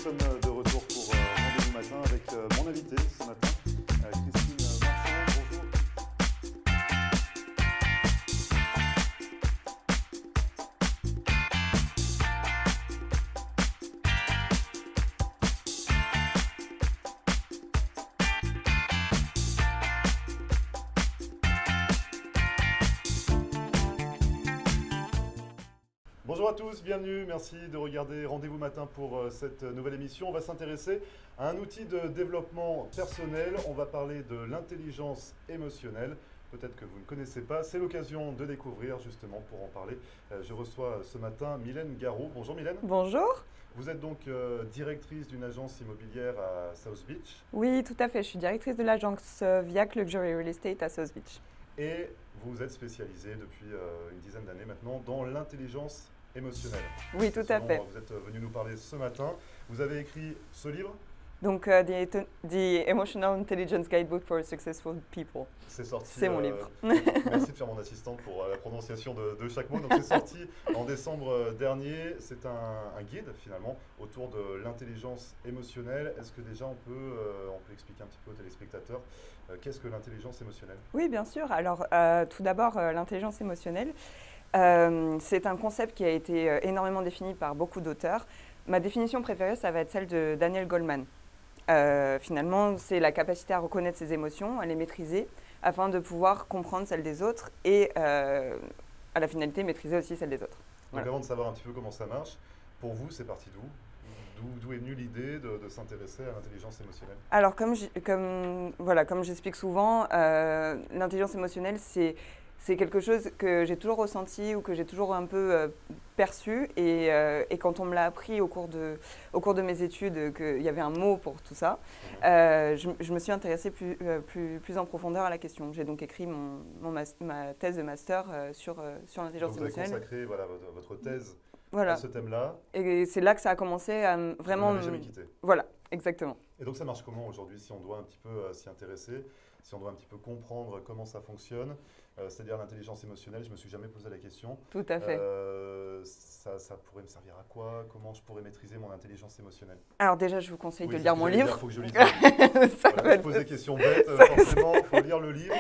sommes de retour pour Rendez-vous Matin avec mon invité ce matin, Christine Marchand. Bonjour. Bonjour à tous, bienvenue, merci de regarder Rendez-vous Matin pour cette nouvelle émission. On va s'intéresser à un outil de développement personnel, on va parler de l'intelligence émotionnelle. Peut-être que vous ne connaissez pas, c'est l'occasion de découvrir justement pour en parler. Je reçois ce matin Mylène Garot. Bonjour Mylène. Bonjour. Vous êtes donc directrice d'une agence immobilière à South Beach. Oui, tout à fait. Je suis directrice de l'agence Viac Luxury Real Estate à South Beach. Et vous êtes spécialisée depuis une dizaine d'années maintenant dans l'intelligence émotionnelle. Oui, tout à fait. Vous êtes venu nous parler ce matin. Vous avez écrit ce livre. Donc, The Emotional Intelligence Guidebook for Successful People. C'est sorti. C'est mon livre. Merci de faire mon assistante pour la prononciation de chaque mot. Donc, c'est sorti en décembre dernier. C'est un guide finalement autour de l'intelligence émotionnelle. Est-ce que déjà on peut expliquer un petit peu aux téléspectateurs qu'est-ce que l'intelligence émotionnelle? Oui, bien sûr. Alors, tout d'abord, l'intelligence émotionnelle, c'est un concept qui a été énormément défini par beaucoup d'auteurs. Ma définition préférée, ça va être celle de Daniel Goleman. Finalement, c'est la capacité à reconnaître ses émotions, à les maîtriser, afin de pouvoir comprendre celles des autres et, à la finalité, maîtriser aussi celles des autres. Donc, avant de savoir un petit peu comment ça marche, pour vous, c'est parti d'où? D'où est venue l'idée de s'intéresser à l'intelligence émotionnelle? Alors, comme j'explique souvent, l'intelligence émotionnelle, c'est quelque chose que j'ai toujours ressenti ou que j'ai toujours un peu perçu. Et quand on me l'a appris au cours de mes études, qu'il y avait un mot pour tout ça, je me suis intéressée plus en profondeur à la question. J'ai donc écrit ma thèse de master sur l'intelligence émotionnelle. Vous avez consacré votre thèse à ce thème-là. Et c'est là que ça a commencé à vraiment... Vous n'avez jamais quitté. Voilà, exactement. Et donc ça marche comment aujourd'hui si on doit un petit peu s'y intéresser, si on doit un petit peu comprendre comment ça fonctionne, c'est-à-dire l'intelligence émotionnelle, je ne me suis jamais posé la question. Tout à fait. Ça pourrait me servir à quoi? Comment je pourrais maîtriser mon intelligence émotionnelle? Alors déjà, je vous conseille de lire mon livre. Il faut que je lise. Je pose des questions bêtes, forcément, il faut lire le livre.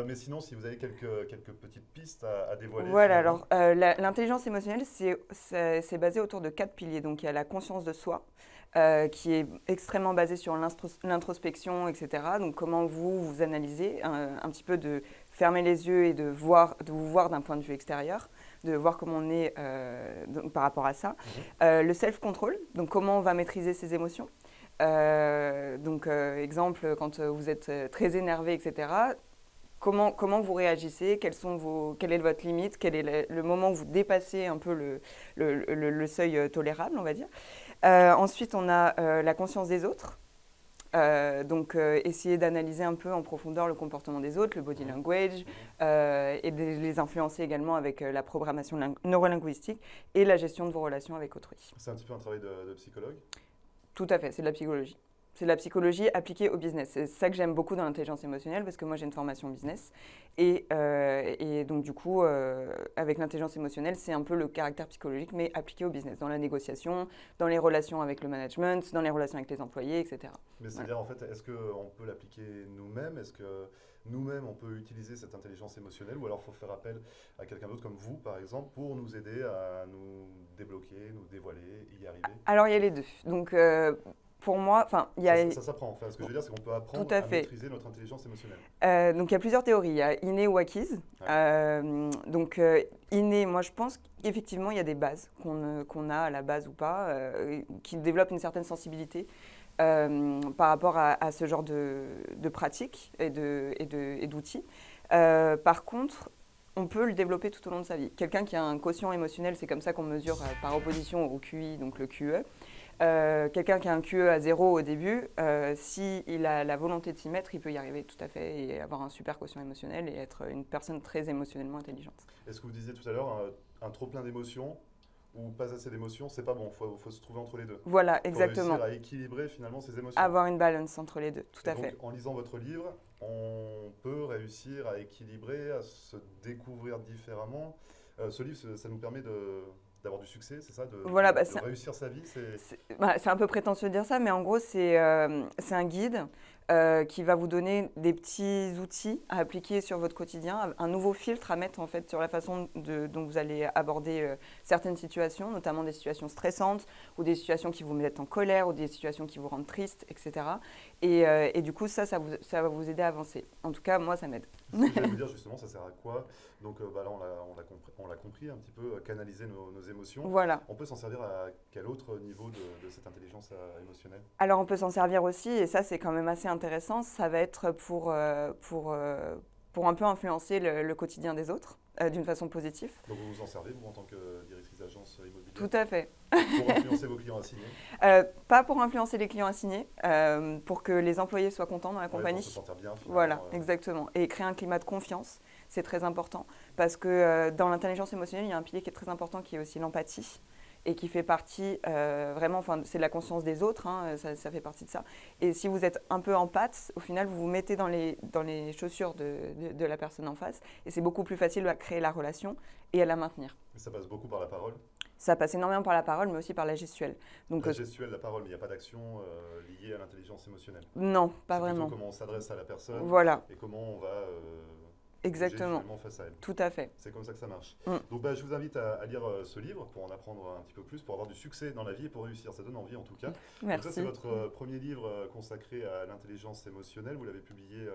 Mais sinon, si vous avez quelques petites pistes à dévoiler. Voilà, alors l'intelligence émotionnelle, c'est basé autour de 4 piliers. Donc il y a la conscience de soi, qui est extrêmement basée sur l'introspection, etc. Donc comment vous analysez, un petit peu de fermer les yeux et de vous voir d'un point de vue extérieur, de voir comment on est par rapport à ça. Le self-control, donc comment on va maîtriser ses émotions. Exemple, quand vous êtes très énervé, etc., comment vous réagissez, quelle est votre limite, quel est le moment où vous dépassez un peu le seuil tolérable, on va dire. Ensuite, on a la conscience des autres. Essayer d'analyser un peu en profondeur le comportement des autres, le body language, et de les influencer également avec la programmation neurolinguistique et la gestion de vos relations avec autrui. C'est un petit peu un travail de psychologue? Tout à fait, c'est de la psychologie. C'est de la psychologie appliquée au business. C'est ça que j'aime beaucoup dans l'intelligence émotionnelle parce que moi j'ai une formation business et donc du coup avec l'intelligence émotionnelle c'est un peu le caractère psychologique mais appliqué au business, dans la négociation, dans les relations avec le management, dans les relations avec les employés, etc. Mais c'est-à-dire en fait, est-ce qu'on peut l'appliquer nous-mêmes? Est-ce que nous-mêmes on peut utiliser cette intelligence émotionnelle ou alors il faut faire appel à quelqu'un d'autre comme vous par exemple pour nous aider à nous débloquer, nous dévoiler, y arriver? Alors il y a les deux. Donc pour moi, il y a... Ça s'apprend. Ce que je veux dire, c'est qu'on peut apprendre à maîtriser notre intelligence émotionnelle. Donc, il y a plusieurs théories. Il y a inné ou acquise. Inné, moi, je pense qu'effectivement, il y a des bases qu'on a à la base ou pas, qui développent une certaine sensibilité par rapport à ce genre de pratiques et d'outils. Par contre, on peut le développer tout au long de sa vie. Quelqu'un qui a un quotient émotionnel, c'est comme ça qu'on mesure par opposition au QI, donc le QE. Quelqu'un qui a un QE à 0 au début, s'il a la volonté de s'y mettre, il peut y arriver tout à fait et avoir un super quotient émotionnel et être une personne très émotionnellement intelligente. Est-ce que vous disiez tout à l'heure, un trop plein d'émotions ou pas assez d'émotions, c'est pas bon, il faut se trouver entre les deux. Voilà, exactement. Pour réussir à équilibrer finalement ses émotions. Avoir une balance entre les deux, tout à fait. Donc, en lisant votre livre, on peut réussir à équilibrer, à se découvrir différemment. Ce livre, ça nous permet d'avoir du succès, c'est ça, Voilà, de réussir sa vie. C'est un peu prétentieux de dire ça, mais en gros, c'est un guide qui va vous donner des petits outils à appliquer sur votre quotidien, un nouveau filtre à mettre en fait sur la façon dont vous allez aborder certaines situations, notamment des situations stressantes ou des situations qui vous mettent en colère ou des situations qui vous rendent triste, etc. Et du coup, ça va vous aider à avancer. En tout cas, moi, ça m'aide. Ce que j'allais vous dire justement, ça sert à quoi? Donc là, on l'a compris un petit peu, canaliser nos émotions. Voilà. On peut s'en servir à quel autre niveau de cette intelligence émotionnelle? Alors, on peut s'en servir aussi, et ça, c'est quand même assez intéressant. Ça va être pour un peu influencer le quotidien des autres d'une façon positive. Donc, vous vous en servez, vous, en tant que directrice d'agence immobilière? Tout à fait. Pour influencer vos clients assignés? Pas pour influencer les clients assignés, pour que les employés soient contents dans la compagnie. Pour se sentir bien, finalement. Voilà, exactement. Et créer un climat de confiance, c'est très important. Parce que dans l'intelligence émotionnelle, il y a un pilier qui est très important, qui est aussi l'empathie. Et qui fait partie vraiment, c'est de la conscience des autres, hein, ça fait partie de ça. Et si vous êtes un peu empathe, au final, vous vous mettez dans les chaussures de la personne en face. Et c'est beaucoup plus facile à créer la relation et à la maintenir. Et ça passe beaucoup par la parole? Ça passe énormément par la parole, mais aussi par la gestuelle. Donc, la gestuelle, la parole, mais il n'y a pas d'action liée à l'intelligence émotionnelle? Non, pas vraiment. C'est comment on s'adresse à la personne, voilà. Et comment on va exactement. Face à elle. Tout à fait. C'est comme ça que ça marche. Donc je vous invite à lire ce livre pour en apprendre un petit peu plus, pour avoir du succès dans la vie et pour réussir. Ça donne envie en tout cas. Merci. Donc ça, c'est votre premier livre consacré à l'intelligence émotionnelle. Vous l'avez publié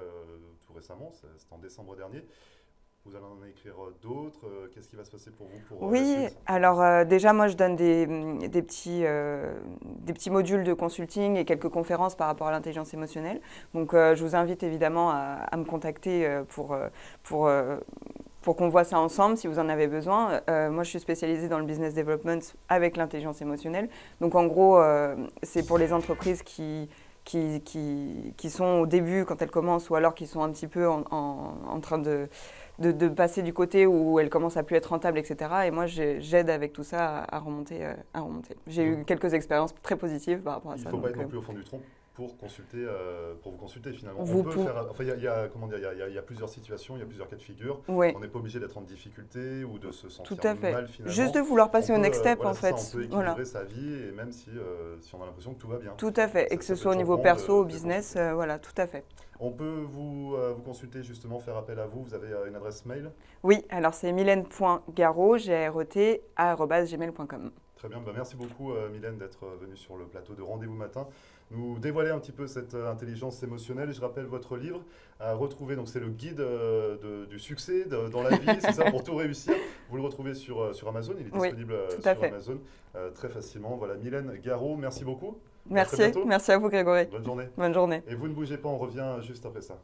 tout récemment, c'était en décembre dernier. Vous allez en écrire d'autres. Qu'est-ce qui va se passer pour vous pour Oui, la suite? alors déjà, moi, je donne des petits modules de consulting et quelques conférences par rapport à l'intelligence émotionnelle. Donc, je vous invite évidemment à me contacter pour qu'on voit ça ensemble si vous en avez besoin. Moi, je suis spécialisée dans le business development avec l'intelligence émotionnelle. Donc, en gros, c'est pour les entreprises qui sont au début quand elles commencent ou alors qui sont un petit peu en train de passer du côté où elles commencent à plus être rentables, etc. Et moi, j'aide avec tout ça à remonter. J'ai eu quelques expériences très positives par rapport à ça. Il ne faut pas être non plus au fond du trou pour vous consulter finalement. Il y a plusieurs situations, il y a plusieurs cas de figure. Oui. On n'est pas obligé d'être en difficulté ou de se sentir tout à fait. mal finalement. Juste de vouloir passer au next step en fait. On peut équilibrer sa vie et même si on a l'impression que tout va bien. Tout à fait. Et que ce soit au niveau perso, au business, voilà, tout à fait. On peut vous consulter justement, faire appel à vous. Vous avez une adresse mail? Oui, alors c'est mylène.garot, gret@gmail.com. Très bien, merci beaucoup Mylène d'être venue sur le plateau de Rendez-vous Matin, nous dévoiler un petit peu cette intelligence émotionnelle. Je rappelle votre livre à retrouver, donc c'est le guide du succès dans la vie, c'est ça, pour tout réussir. Vous le retrouvez sur Amazon, il est disponible sur Amazon très facilement. Voilà, Mylène Garot, merci beaucoup. Merci à vous Grégory. Bonne journée. Bonne journée. Et vous ne bougez pas, on revient juste après ça.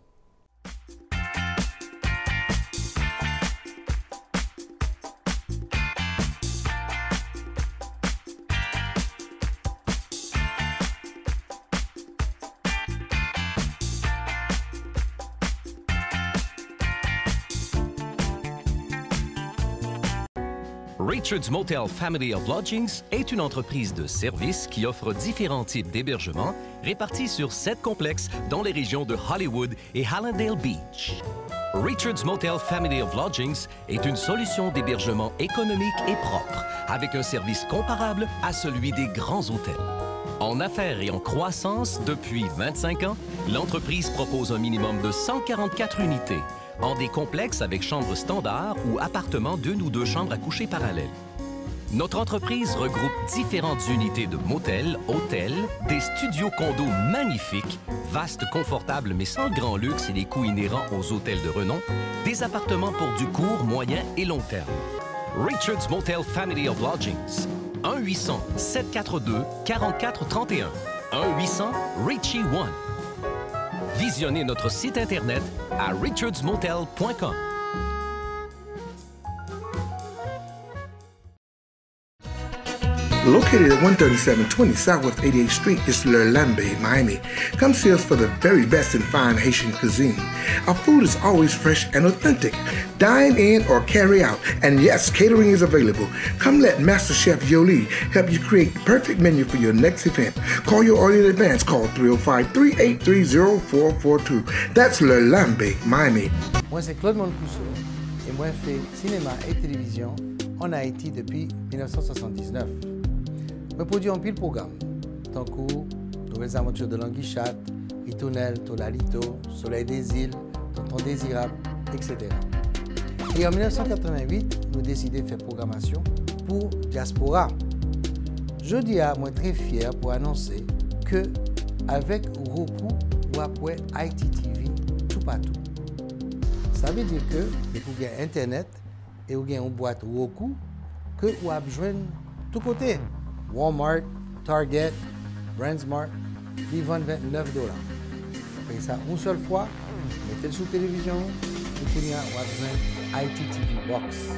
Richard's Motel Family of Lodgings est une entreprise de services qui offre différents types d'hébergements répartis sur 7 complexes dans les régions de Hollywood et Hallandale Beach. Richard's Motel Family of Lodgings est une solution d'hébergement économique et propre, avec un service comparable à celui des grands hôtels. En affaires et en croissance depuis 25 ans, l'entreprise propose un minimum de 144 unités, en des complexes avec chambres standards ou appartements d'1 ou 2 chambres à coucher parallèles. Notre entreprise regroupe différentes unités de motels, hôtels, des studios condos magnifiques, vastes, confortables mais sans le grand luxe et les coûts inhérents aux hôtels de renom, des appartements pour du court, moyen et long terme. Richard's Motel Family of Lodgings. 1-800-742-4431. 1-800-RICHIE-1. Visionnez notre site Internet à richardsmotel.com. Located at 13720 Southwest 88th Street is L'Erlambe, Miami. Come see us for the very best in fine Haitian cuisine. Our food is always fresh and authentic. Dine in or carry out, and yes, catering is available. Come let Master Chef Yoli help you create the perfect menu for your next event. Call your order in advance. Call 305-383-0442. That's L'Erlambe, Miami. Moi, c'est Claude Moncousseau et moi, je fais cinéma et télévision en Haïti depuis 1979. Je produis un pile programme, tant que Nouvelles aventures de l'Anguichat, Ritournelle, Tolalito, Soleil des îles, Tonton Désirable, etc. Et en 1988, nous décidons de faire programmation pour Diaspora. Je dis à moi très fier pour annoncer que avec Roku, vous avez ITTV tout partout. Ça veut dire que vous avez Internet et vous avez une boîte Roku que vous avez besoin de tous côtés. Walmart, Target, Brandsmart, ils vendent $29. Vous payez ça une seule fois, mettez-le sous télévision, et puis vous avez besoin ITTV Box.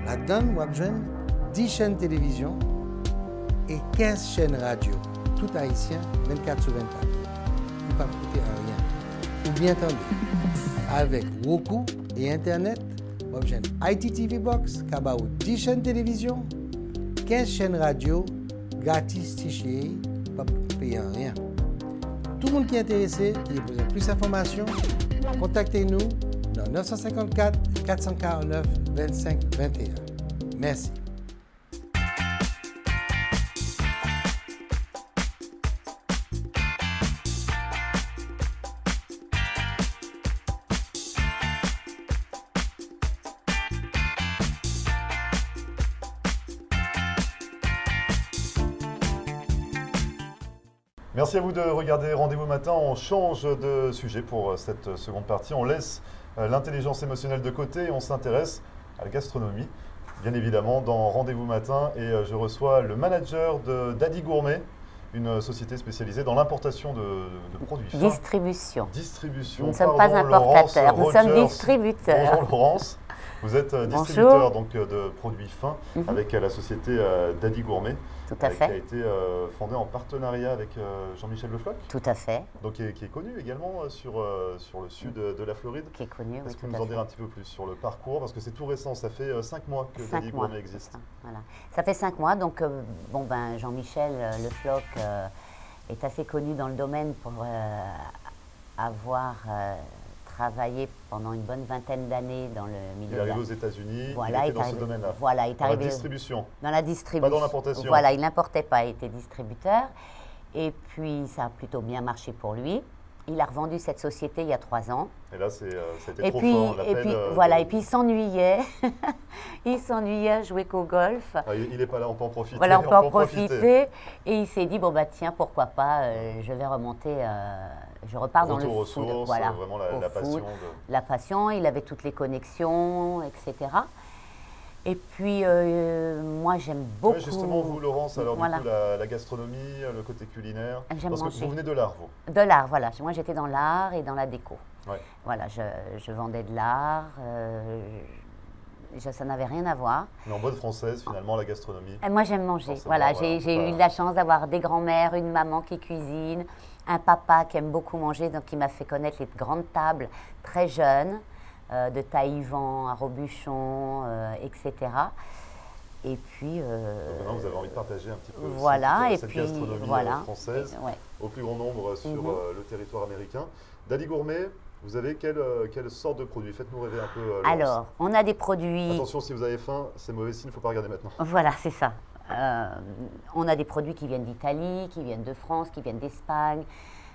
Là-dedans, vous avez besoin 10 chaînes télévision et 15 chaînes radio, tout haïtien, 24 sur 24. Il ne va pas coûter rien. Ou bien attendez, avec Roku et Internet, vous avez besoin ITTV Box, qui a 10 chaînes télévision, 15 chaînes radio, gratis, tiché, pas payer rien. Tout le monde qui est intéressé, qui a besoin de plus d'informations, contactez-nous dans 954 449 25 21. Merci. Merci à vous de regarder Rendez-vous matin. On change de sujet pour cette seconde partie. On laisse l'intelligence émotionnelle de côté et on s'intéresse à la gastronomie, bien évidemment, dans Rendez-vous matin. Et je reçois le manager de Daddy Gourmet, une société spécialisée dans l'importation de produits fins. Distribution. Distribution. Nous ne sommes pas importateurs, nous sommes distributeurs. Bonjour Laurence. Vous êtes distributeur donc, de produits fins avec la société Daddy Gourmet. Tout à fait. Qui a été fondée en partenariat avec Jean-Michel Le Floch. Tout à fait. Donc qui est connu également sur le sud de la Floride. Qui est connu, oui. Est-ce que vous nous en dire un petit peu plus sur le parcours? Parce que c'est tout récent, ça fait 5 mois que Daddy Gourmet existe. Voilà. Ça fait 5 mois, donc Jean-Michel Le Floch est assez connu dans le domaine pour avoir travaillé pendant une bonne vingtaine d'années dans le milieu. Il est arrivé aux États-Unis, voilà, il était dans ce domaine-là. Voilà, il est arrivé dans la distribution. Dans la distribution. Pas dans l'importation. Voilà, il n'importait pas, il était distributeur. Et puis, ça a plutôt bien marché pour lui. Il a revendu cette société il y a 3 ans. Et là, c'était trop fort. Et puis, voilà, et puis il s'ennuyait. Il s'ennuyait à jouer qu'au golf. Ah, il n'est pas là, on peut en profiter. Voilà, on peut en profiter. Et il s'est dit, bon, bah tiens, pourquoi pas, je vais remonter, je repars dans le foot. Ressources, voilà, vraiment la passion. La passion, il avait toutes les connexions, etc. Et puis, moi, j'aime beaucoup… Oui, justement, vous, Laurence, alors du coup, la gastronomie, le côté culinaire. J'aime manger. Parce que vous venez de l'art, vous. De l'art, voilà. Moi, j'étais dans l'art et dans la déco. Ouais. Voilà, je vendais de l'art. Ça n'avait rien à voir. Mais en bonne française, finalement, la gastronomie. Et moi, j'aime manger. Voilà, j'ai eu de la chance d'avoir des grands-mères, une maman qui cuisine, un papa qui aime beaucoup manger, donc qui m'a fait connaître les grandes tables très jeunes. De Taïwan à Robuchon, etc. Et puis… maintenant, vous avez envie de partager un petit peu cette gastronomie française au plus grand nombre sur le territoire américain. Daddy Gourmet, vous avez quelle sorte de produits? Faites-nous rêver un peu. Alors, on a des produits… Attention, si vous avez faim, c'est mauvais signe, il ne faut pas regarder maintenant. Voilà, c'est ça. On a des produits qui viennent d'Italie, qui viennent de France, qui viennent d'Espagne,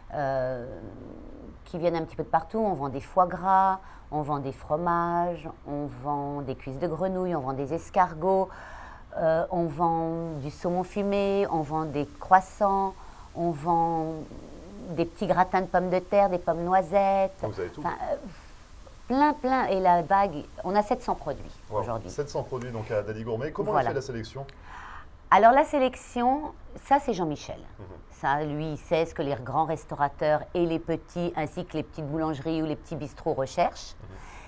qui viennent un petit peu de partout. On vend des foie gras, on vend des fromages, on vend des cuisses de grenouille, on vend des escargots, on vend du saumon fumé, on vend des croissants, on vend des petits gratins de pommes de terre, des pommes noisettes. Vous avez tout. Plein. Et la bague, on a 700 produits aujourd'hui. 700 produits donc à Daddy Gourmet. Comment on fait la sélection? Alors la sélection, ça c'est Jean-Michel. Ça, lui, il sait ce que les grands restaurateurs et les petits, ainsi que les petites boulangeries ou les petits bistrots recherchent.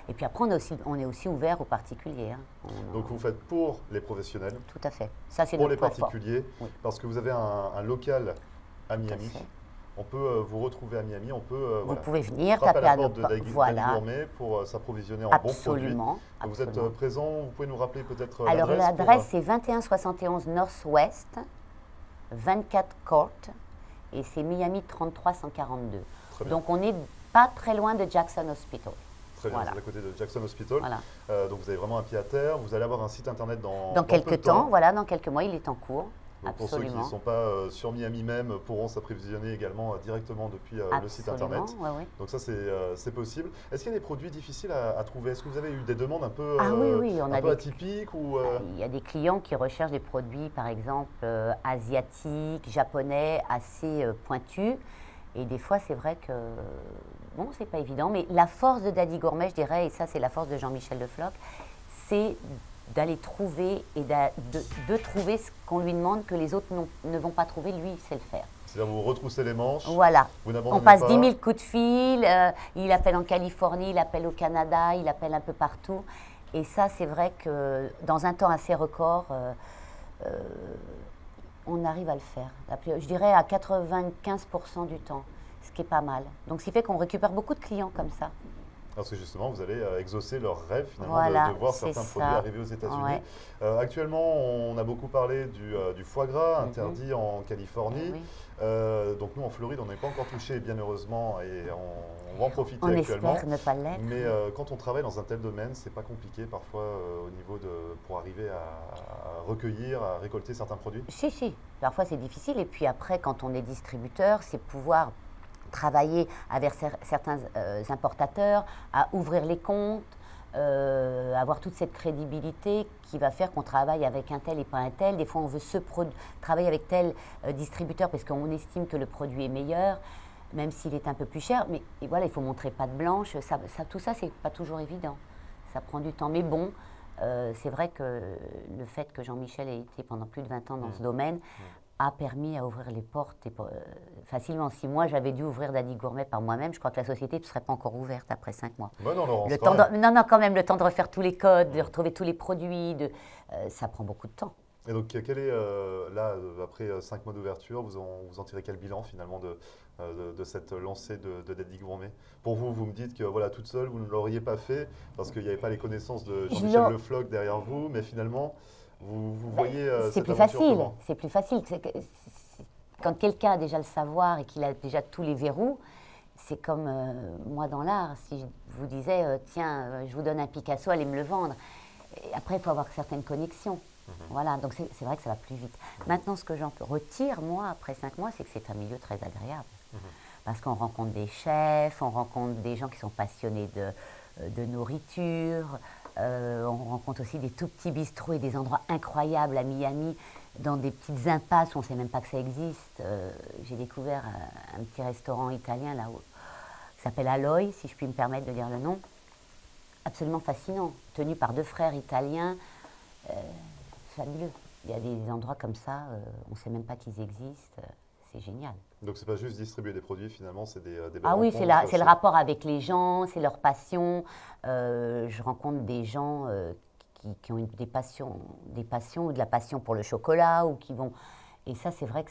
Et puis après, on est aussi ouvert aux particuliers. Donc vous faites pour les professionnels? Tout à fait. Ça, c'est pour les particuliers, parce que vous avez un local à Miami. On peut vous retrouver à Miami, vous pouvez venir, taper à la porte de Daddy Gourmet pour s'approvisionner en bons produits. Absolument. Vous êtes présent, vous pouvez nous rappeler peut-être l'adresse? Alors l'adresse, c'est 2171 Northwest, 24 Court, et c'est Miami 33 142. Donc on n'est pas très loin de Jackson Hospital. Très bien, Voilà. vous êtes à côté de Jackson Hospital. Voilà. Donc vous avez vraiment un pied à terre. Vous allez avoir un site internet dans peu Quelques de temps, voilà, dans quelques mois, il est en cours. Donc pour ceux qui Absolument. ne sont pas sur Miami même, pourront s'approvisionner également directement depuis le site internet. Ouais, ouais. Donc ça, c'est possible. Est-ce qu'il y a des produits difficiles à trouver? Est-ce que vous avez eu des demandes un peu, Oui, on un a peu atypiques ou, Il y a des clients qui recherchent des produits, par exemple, asiatiques, japonais, assez pointus. Et des fois, c'est vrai que, bon, c'est pas évident. Mais la force de Daddy Gourmet, je dirais, et ça, c'est la force de Jean-Michel Le Floch, c'est d'aller trouver et de trouver ce qu'on lui demande que les autres ne vont pas trouver, lui, il sait le faire. c'est-à-dire vous retroussez les manches, Voilà. vous n'abandonnez On passe pas. 10 000 coups de fil, il appelle en Californie, il appelle au Canada, il appelle un peu partout. Et ça, c'est vrai que dans un temps assez record, on arrive à le faire. Je dirais à 95% du temps, ce qui est pas mal. Donc, ce qui fait qu'on récupère beaucoup de clients comme ça. Parce que justement, vous allez exaucer leur rêve finalement Voilà, de voir c'est certains ça. produits arriver aux États-Unis. Ouais. Actuellement, on a beaucoup parlé du foie gras interdit en Eh Californie. oui. Donc nous, en Floride, on n'est pas encore touché, bien heureusement, et on va en profiter On actuellement. espère ne pas l'être. Mais quand on travaille dans un tel domaine, c'est pas compliqué parfois au niveau pour arriver à recueillir, à récolter certains produits. Si. Parfois, c'est difficile. Et puis après, quand on est distributeur, c'est pouvoir travailler avec certains importateurs, à ouvrir les comptes, avoir toute cette crédibilité qui va faire qu'on travaille avec un tel et pas un tel. Des fois, on veut travailler avec tel distributeur parce qu'on estime que le produit est meilleur, même s'il est un peu plus cher. Mais et voilà, il faut montrer patte blanche. Tout ça, c'est pas toujours évident. Ça prend du temps. Mais bon, c'est vrai que le fait que Jean-Michel ait été pendant plus de 20 ans dans ce domaine a permis à ouvrir les portes facilement. Si moi, j'avais dû ouvrir Daddy Gourmet par moi-même, je crois que la société ne serait pas encore ouverte après 5 mois. Bon, non, Laurence, Quand même, le temps de refaire tous les codes, de retrouver tous les produits, ça prend beaucoup de temps. Et donc, quel est, là, après 5 mois d'ouverture, vous en tirez quel bilan finalement de cette lancée de Daddy Gourmet? Pour vous, vous me dites que voilà, toute seule, vous ne l'auriez pas fait parce qu'il n'y avait pas les connaissances de Jean-Michel Le Floch derrière vous, mais finalement, vous voyez c'est cette plus aventure facile. comment? C'est plus facile. Quand quelqu'un a déjà le savoir et qu'il a déjà tous les verrous, c'est comme moi dans l'art. Si je vous disais, tiens, je vous donne un Picasso, allez me le vendre. Et après, il faut avoir certaines connexions. Voilà, donc c'est vrai que ça va plus vite. Maintenant, ce que j'en retire, moi, après 5 mois, c'est que c'est un milieu très agréable. Parce qu'on rencontre des chefs, on rencontre des gens qui sont passionnés de nourriture, on rencontre aussi des tout petits bistrots et des endroits incroyables à Miami, dans des petites impasses où on ne sait même pas que ça existe. J'ai découvert un petit restaurant italien là qui s'appelle Aloy, si je puis me permettre de dire le nom. Absolument fascinant, tenu par 2 frères italiens. Fabuleux. Il y a des endroits comme ça, on ne sait même pas qu'ils existent. C'est génial. Donc, c'est pas juste distribuer des produits, finalement, c'est des belles Ah oui, rencontres, c'est le rapport avec les gens, c'est leur passion. Je rencontre des gens qui ont des passions ou de la passion pour le chocolat ou qui vont. Et ça, c'est vrai que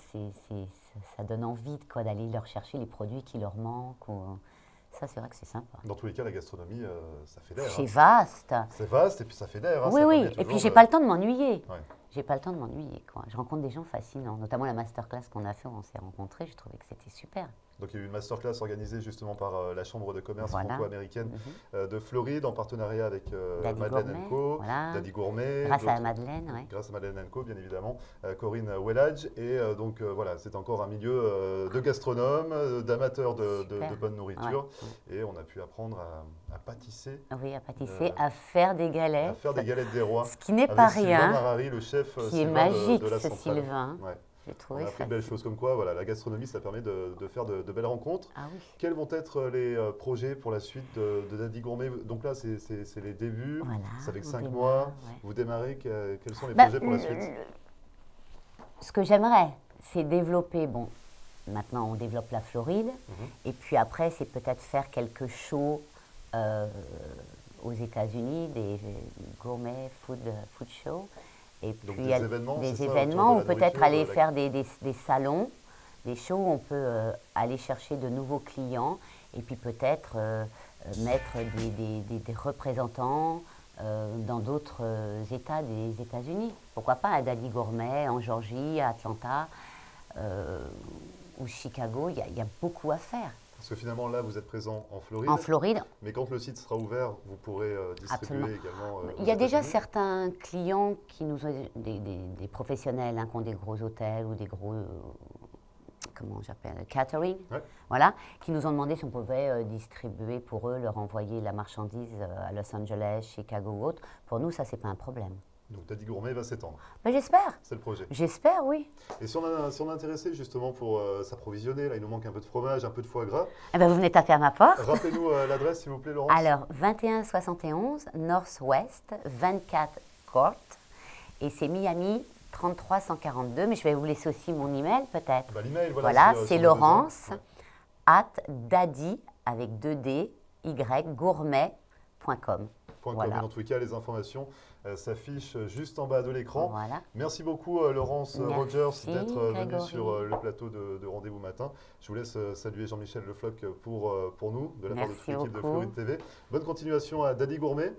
ça donne envie d'aller leur chercher les produits qui leur manquent. Ça, c'est vrai que c'est sympa. Dans tous les cas, la gastronomie, ça fédère. C'est vaste. C'est vaste et puis ça fédère. Oui, oui. Et puis, j'ai pas le temps de m'ennuyer. Ouais. J'ai pas le temps de m'ennuyer, quoi. Je rencontre des gens fascinants, notamment la masterclass qu'on a fait, où on s'est rencontrés. Je trouvais que c'était super. Donc, il y a eu une masterclass organisée justement par la Chambre de commerce Voilà. franco-américaine de Floride, en partenariat avec Daddy Madeleine Gourmet, Co, voilà. Daddy Gourmet. Grâce à Madeleine, oui. Grâce à Madeleine Co, bien évidemment, Corinne Wellage. Et donc, voilà, c'est encore un milieu de gastronomes, d'amateurs de bonne nourriture. Ouais. Et on a pu apprendre à pâtisser. Oui, à pâtisser, à faire des galettes. À faire des galettes des rois. Ce qui n'est pas rien. Sylvain Harari, le chef qui est magique, de la ce Sylvain. Ouais. On a appris de belles choses comme quoi, voilà, la gastronomie, ça permet de faire de belles rencontres. Ah oui. Quels vont être les projets pour la suite de Daddy Gourmet? Donc là, c'est les débuts, voilà, ça fait que 5 mois, ouais. vous démarrez, quels sont les projets pour la suite? Ce que j'aimerais, c'est développer, bon, maintenant on développe la Floride, et puis après, c'est peut-être faire quelques shows aux États-Unis, des gourmet food shows. Et donc puis des événements ou peut-être aller faire des salons, des shows où on peut aller chercher de nouveaux clients et puis peut-être mettre des représentants dans d'autres États des États-Unis. Pourquoi pas à Daddy Gourmet, en Georgie, à Atlanta ou Chicago, il y a beaucoup à faire. Parce que finalement, là, vous êtes présent en Floride. En Floride. Mais quand le site sera ouvert, vous pourrez distribuer Absolument. également. Il y a déjà certains clients qui nous ont des professionnels, qui ont des gros hôtels ou des gros, comment j'appelle, catering, Ouais. voilà, qui nous ont demandé si on pouvait distribuer pour eux, leur envoyer la marchandise à Los Angeles, Chicago ou autre. Pour nous, ça, c'est pas un problème. Donc, Daddy Gourmet va s'étendre. Ben, j'espère. C'est le projet. J'espère, oui. Et si on est intéressé justement pour s'approvisionner, là, il nous manque un peu de fromage, un peu de foie gras. Eh ben, vous venez taper à ma porte. Rappelez-nous l'adresse, s'il vous plaît, Laurence. Alors, 2171 Northwest 24 Court. Et c'est Miami 33142. Mais je vais vous laisser aussi mon email, peut-être. Bah, l'email, Voilà, si c'est on a besoin. Laurence Ouais. @daddy avec 2D gourmet.com. Voilà. Dans tous les cas, les informations s'affichent juste en bas de l'écran. Voilà. Merci beaucoup, Laurence Merci, Rogers, d'être venue Grégory. sur le plateau de Rendez-vous Matin. Je vous laisse saluer Jean-Michel Le Floch pour nous, de la part de toute Merci l'équipe de beaucoup. Floride TV. Bonne continuation à Daddy Gourmet.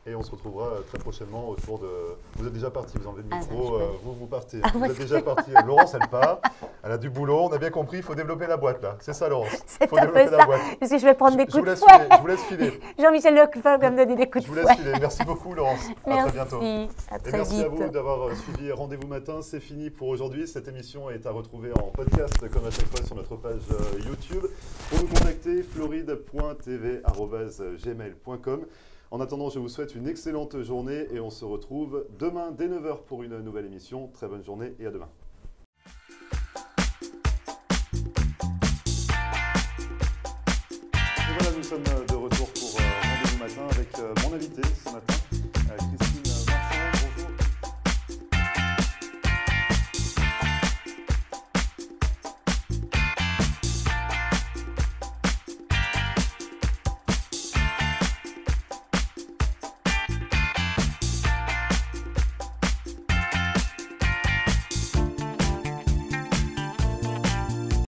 Et on se retrouvera très prochainement autour de... Vous êtes déjà parti, vous enlevez le micro, vous partez. Vous êtes déjà parti. Laurence, elle part. Elle a du boulot, on a bien compris, il faut développer la boîte là. C'est ça, Laurence. C'est faut un développer peu la ça. boîte. Parce que je vais prendre des Je vous coups de laisse fouet. filer. Je vous laisse filer. Jean-Michel Leclerc va me donner des coups Je de vous fouet. laisse filer. Merci beaucoup, Laurence. À très bientôt. Merci. À Et très merci à vite. vous d'avoir suivi Rendez-vous Matin. C'est fini pour aujourd'hui. Cette émission est à retrouver en podcast, comme à chaque fois, sur notre page YouTube. Pour nous contacter, floride.tv@gmail.com. En attendant, je vous souhaite une excellente journée et on se retrouve demain dès 9h pour une nouvelle émission. Très bonne journée et à demain. Et voilà, nous sommes de retour pour Rendez-vous Matin avec mon invité ce matin.